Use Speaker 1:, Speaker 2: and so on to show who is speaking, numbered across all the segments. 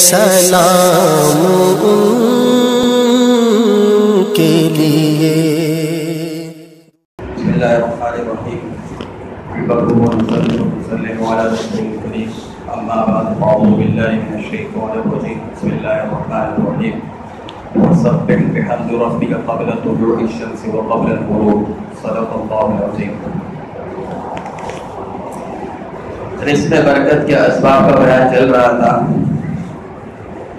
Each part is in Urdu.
Speaker 1: سلام ان کے لیے۔
Speaker 2: بسم اللہ الرحمن الرحیم، نحمده ونصلي ونسلم على رسوله الكريم، اما بعد فاعوذ بالله من الشیطان الرجیم، بسم اللہ الرحمن الرحیم، وسبح بحمد ربك قبل طلوع الشمس وقبل الغروب، صدق اللہ العظیم۔ رزق میں برکت کے اسباب کا بیان چل رہا تھا۔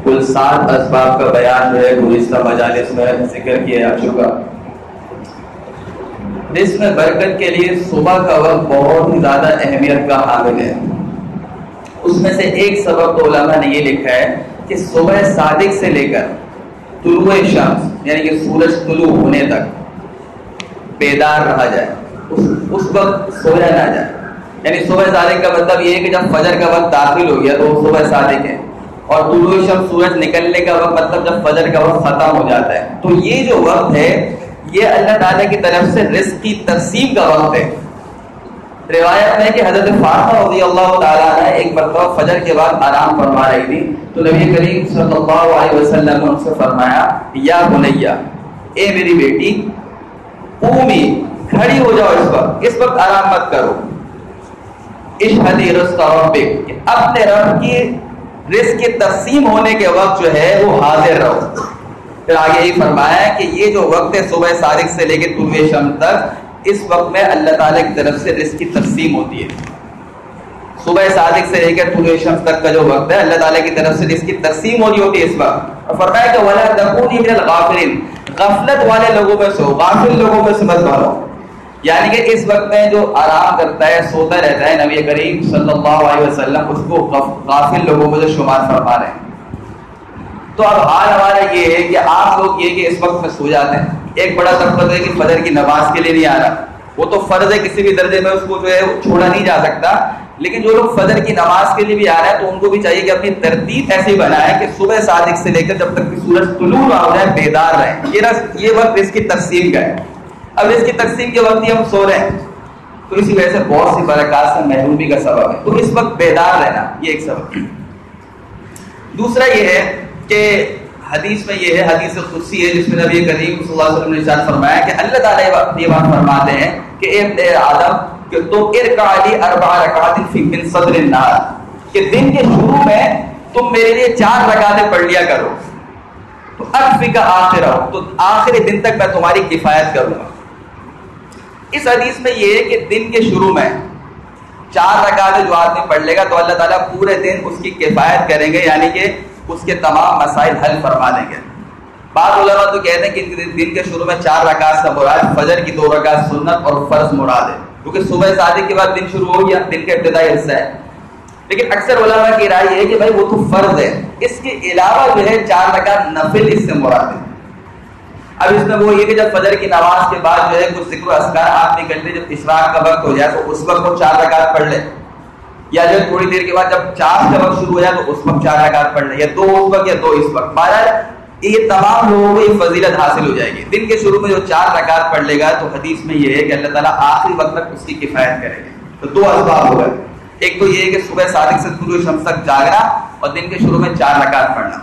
Speaker 2: کل 7 اسباب کا بیان جو ہے گزشتہ مجالس میں ذکر کیا جا چکا۔ رزق میں برکت کے لیے صبح کا وقت بہت ہی زیادہ اہمیت کا حامل ہے۔ اس میں سے ایک سبب تو علماء نے یہ لکھا ہے کہ صبح صادق سے لے کر طلوع شمس یعنی کہ سورج طلوع ہونے تک بیدار رہا جائے، اس وقت سویا نہ جائے۔ یعنی صبح صادق کا مطلب یہ ہے کہ جب فجر کا وقت داخل ہو گیا تو وہ صبح صادق ہے، اور طلوع شمس سورج نکلنے کا وقت مطلب جب فجر کا وقت ختم ہو جاتا ہے۔ تو یہ جو وقت ہے یہ اللہ تعالیٰ کی طرف سے رزق کی تقسیم کا وقت ہے۔ روایت میں کہ حضرت فاطمہ رضی اللہ تعالیٰ عنہ ایک مرتبہ فجر کے بعد آرام فرما رہی تھی، تو نبی کریم صلی اللہ علیہ وسلم نے ان سے فرمایا یا بنیا، اے میری بیٹی، قومی، کھڑی ہو جاؤ، اس وقت آرام مت کرو، اشہدی رزق ربک، کہ اپنے رب کی رزق کی تقسیم ہونے کے وقت جو ہے وہ حاضر رہو۔ پھر آگے یہ فرمایا کہ یہ جو وقت ہے صبح صادق سے لے کے طلوع شمس تک، اس وقت میں اللہ تعالیٰ کی طرف سے رزق کی تقسیم ہوتی ہے۔ صبح صادق سے لے کر طلوع شمس تک کا جو وقت ہے اللہ تعالیٰ کی طرف سے رزق کی تقسیم ہو رہی ہوتی ہے اس وقت۔ اور فرمایا کہ وَلَا تَكُونِي مِنَ الْغَافِلِينَ، غفلت والے لوگوں میں سے ہو، غافل لوگوں میں سے مت بنو۔ یعنی کہ اس وقت میں جو آرام کرتا ہے، سوتا رہتا ہے، نبی کریم صلی اللہ علیہ وسلم اس کو غافل لوگوں میں سے شمار فرما رہے ہیں۔ تو اب حال ہمارا یہ ہے کہ آپ لوگ یہ کہ اس وقت میں سو جاتے ہیں۔ ایک بڑا طبقہ ہے کہ فجر کی نماز کے لیے نہیں آ رہا، وہ تو فرض ہے، کسی بھی درجے میں اس کو جو ہے چھوڑا نہیں جا سکتا، لیکن جو لوگ فجر کی نماز کے لیے بھی آ رہے ہیں تو ان کو بھی چاہیے کہ اپنی ترتیب ایسی بنائیں کہ صبح صادق سے لے کر جب تک کہ سورج طلوع نہ ہو جائے بیدار رہیں۔ یہ وقت رزق کی تقسیم کا ہے۔ اب اس کی تقسیم کے وقت ہی ہم سو رہے ہیں تو اسی وجہ سے بہت سی برکات سے محرومی کا سبب ہے، تو اس وقت بیدار رہنا یہ ایک سبب ہے۔ دوسرا یہ ہے کہ حدیث میں یہ ہے، حدیث قدسی ہے جس میں نبی کریم صلی اللہ علیہ وسلم نے ارشاد فرمایا کہ اللہ تعالیٰ یہ بات فرماتے ہیں کہ اے ابن آدم کہ تم ارکع لی 4 رکعات فی من صدر النہار، کہ دن کے شروع میں تم میرے لیے 4 رکعتیں پڑھ لیا کرو، تو اکفک آخرہ، تو آخری دن تک میں تمہاری کفایت کروں گا۔ اس حدیث میں یہ ہے کہ دن کے شروع میں 4 رکعتیں جو آدمی پڑھ لے گا تو اللہ تعالیٰ پورے دن اس کی کفایت کریں گے، یعنی کہ اس کے تمام مسائل حل فرما دیں گے۔ بعض علماء تو کہتے ہیں کہ دن کے شروع میں 4 رکعت سے مراد فجر کی 2 رکعت سنت اور فرض مراد ہے، کیونکہ صبح صادق کے بعد دن شروع ہو گیا، دن کا ابتدائی حصہ ہے۔ لیکن اکثر علماء کی رائے یہ ہے کہ بھائی وہ تو فرض ہے، اس کے علاوہ جو ہے 4 رکعت نفل اس سے مراد ہے۔ اب اس میں وہ یہ کہ جب فجر کی نماز کے بعد جو ہے کچھ ذکر و اذکار آدمی کر لے، جب اشراق کا وقت ہو جائے تو اس وقت وہ 4 رکعت پڑھ لے، یا جو تھوڑی دیر کے بعد جب چاش کا وقت شروع ہو جائے تو اس وقت 4 رکعت پڑھ لے، یا 2 اس وقت یا 2 اس وقت۔ بہرحال یہ تمام لوگوں کو یہ فضیلت حاصل ہو جائے گی۔ دن کے شروع میں جو 4 رکعت پڑھ لے گا تو حدیث میں یہ ہے کہ اللہ تعالیٰ آخری وقت تک اس کی کفایت کرے گا۔ تو 2 اسباب ہو گئے، ایک تو یہ ہے کہ صبح صادق سے طلوع شمس تک جاگنا اور دن کے شروع میں 4 رکعت پڑھنا۔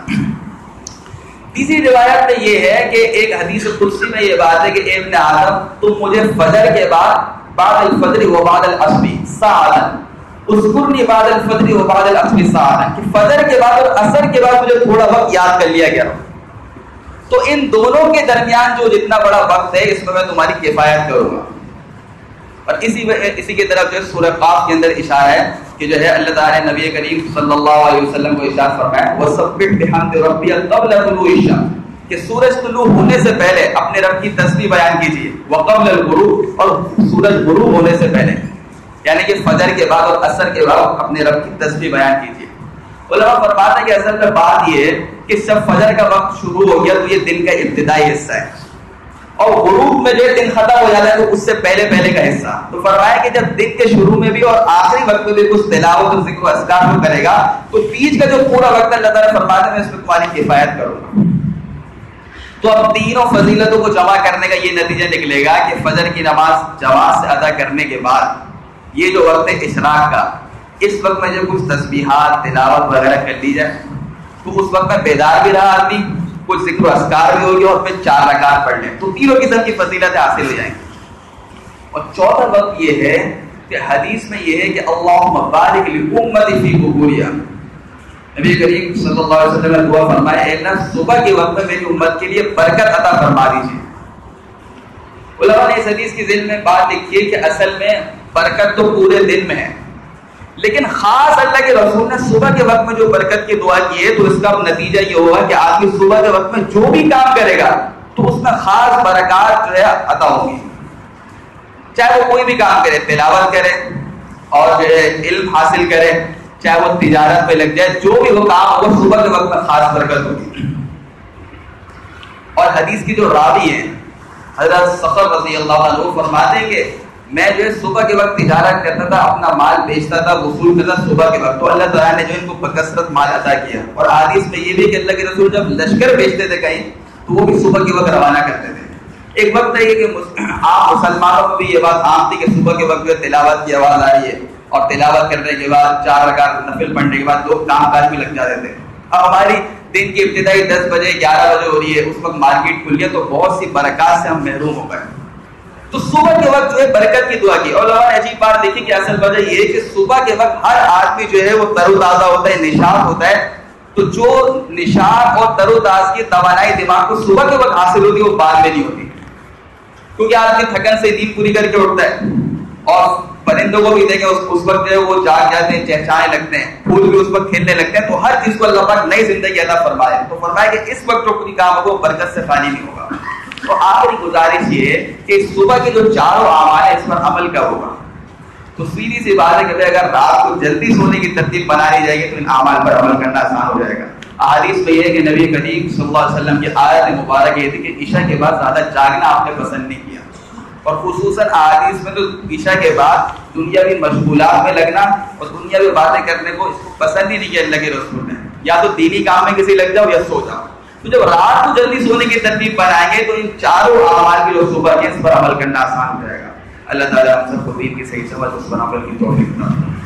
Speaker 2: تیسری روایت میں یہ ہے کہ ایک حدیث قدسی میں یہ بات ہے کہ اے ابن آدم، تم مجھے فجر کے بعد بعد الفجر و بعد العصر ساعۃ اذکرنی بعد الفجر و بعد العصر ساعۃ، کہ فجر کے بعد اور عصر کے بعد مجھے تھوڑا وقت یاد کر لیا گیا، تو ان دونوں کے درمیان جو جتنا بڑا وقت ہے اس میں تمہاری کفایت کروں گا۔ اور اسی کی طرف جو سورہ قاف کے اندر اشارہ ہے کہ جو ہے اللہ تعالیٰ نے نبی کریم صلی اللہ علیہ وسلم کو ارشاد فرمایا وَسَبِّحْ بِحَمْدِ رَبِّكَ قَبْلَ طُلُوعِ الشَّمْسِ، کہ سورج طلوع ہونے سے پہلے اپنے رب کی تسبیح بیان کیجیے، وَقَبْلَ الْغُرُوبِ، اور سورج غروب ہونے سے پہلے، یعنی کہ فجر کے بعد اور عصر کے بعد اپنے رب کی تسبیح بیان کیجیے۔ علماء فرماتے ہیں کہ اصل میں بات یہ ہے کہ جب فجر کا وقت شروع ہو گیا تو یہ دن کا ابتدائی حصہ ہے، اور غروب میں جو دن ختم ہو جاتا ہے تو اس سے پہلے کا حصہ۔ تو فرمایا کہ جب دن کے شروع میں بھی اور آخری وقت میں بھی کچھ تلاوت اور ذکر و اذکار جو کرے گا تو بیچ کا جو پورا وقت اللہ تعالیٰ فرماتے ہیں میں اس میں تمہاری کفایت کروں گا۔ تو اب تینوں فضیلتوں کو جمع کرنے کا یہ نتیجہ نکلے گا کہ فجر کی نماز جماعت سے ادا کرنے کے بعد یہ جو وقت ہے اشراق کا، اس وقت میں جو کچھ تسبیحات تلاوت وغیرہ کر لی جائے، تو اس وقت میں بیدار بھی رہا آدمی, کچھ ذکر و اذکار بھی ہوگی, اور پھر 4 رکعت پڑھ لیں تو تینوں قسم کی فضیلتیں حاصل ہو جائیں گی. اور چوتھا وقت یہ ہے کہ حدیث میں یہ ہے کہ اللہم بارک لامتی فی قبورہا, نبی کریم صلی اللہ علیہ وسلم نے دعا فرمایا اے اللہ صبح کے وقت میں میری امت کے لیے برکت عطا فرما دیجیے. علماء نے اس حدیث کی ذہن میں بات لکھی ہے کہ اصل میں برکت تو پورے دن میں ہے, لیکن خاص اللہ کے رسول نے صبح کے وقت میں جو برکت کی دعا کی ہے تو اس کا نتیجہ یہ ہوگا کہ آدمی صبح کے وقت میں جو بھی کام کرے گا تو اس میں خاص برکات جو ہے عطا ہوگی. چاہے وہ کوئی بھی کام کرے, تلاوت کرے اور جو ہے علم حاصل کرے, چاہے وہ تجارت پہ لگ جائے, جو بھی وہ کام ہوگا صبح کے وقت میں خاص برکت ہوگی. اور حدیث کی جو راوی ہیں حضرت صخر رضی اللہ عنہ فرماتے ہیں کہ میں جو ہے صبح کے وقت تجارت کرتا تھا, اپنا مال بیچتا تھا, وصول کرتا تھا صبح کے وقت, تو اللہ تعالیٰ نے جو ان کو بکثرت مال عطا کیا. اور حدیث میں یہ بھی کہ اللہ کے رسول جب لشکر بیچتے تھے کہیں تو وہ بھی صبح کے وقت روانہ کرتے تھے. ایک وقت ہے کہ عام مسلمانوں کو بھی یہ بات عام تھی کہ صبح کے وقت جو تلاوت کی آواز آ رہی ہے, اور تلاوت کرنے کے بعد 4 رکعت نفل پڑھنے کے بعد لوگ کام کاج میں لگ جاتے تھے. اب ہماری دن کی ابتدائی 10 بجے 11 بجے ہو رہی ہے, اس وقت مارکیٹ کھل گیا تو بہت سی برکات سے ہم محروم ہو گئے. تو صبح کے وقت جو ہے برکت کی دعا کی. اور علماء نے عجیب بات دیکھی کہ اصل وجہ یہ ہے کہ صبح کے وقت ہر آدمی جو ہے وہ تر و تازہ ہوتا ہے, نشاط ہوتا ہے. تو جو نشاط اور تر و تازگی توانائی دماغ کو صبح کے وقت حاصل ہوتی ہے وہ بعد میں نہیں ہوتی, کیونکہ آدمی تھکن سے نیند پوری کر کے اٹھتا ہے. اور پرندوں کو بھی دیکھیں اس وقت جو ہے وہ جاگ جاتے ہیں, چہچہانے لگتے ہیں, پھول بھی اس وقت کھیلنے لگتے ہیں. تو ہر چیز کو اللہ پاک نئی زندگی عطا فرمائے. تو فرمایا کہ اس وقت جو کوئی کام ہوگا وہ برکت سے خالی نہیں ہوگا. تو آخری گزارش یہ ہے کہ صبح کے جو 4 اعمال ہیں اس پر عمل کیا ہوگا. تو سیدھی سی بات ہے کہ اگر رات کو جلدی سونے کی ترتیب بنا لی جائے گی تو ان اعمال پر عمل کرنا آسان ہو جائے گا. احادیث میں یہ ہے کہ نبی کریم صلی اللہ علیہ وسلم کی آیت مبارک یہ تھی کہ عشاء کے بعد زیادہ جاگنا آپ نے پسند نہیں کیا, اور خصوصاً احادیث میں تو عشاء کے بعد دنیاوی مشغولات میں لگنا اور دنیاوی باتیں کرنے کو پسند ہی نہیں کیا اللہ کے رسول نے. یا تو دینی کام میں کسی لگ جاؤ یا سو جاؤ. تو جب رات کو جلدی سونے کی ترتیب بنائیں گے تو ان 4 اعمال کی جو صبح کے اس پر عمل کرنا آسان ہو جائے گا. اللہ تعالیٰ ہم سب کو دین کی صحیح سمجھ اس پر عمل کی توفیق عطا فرمائے.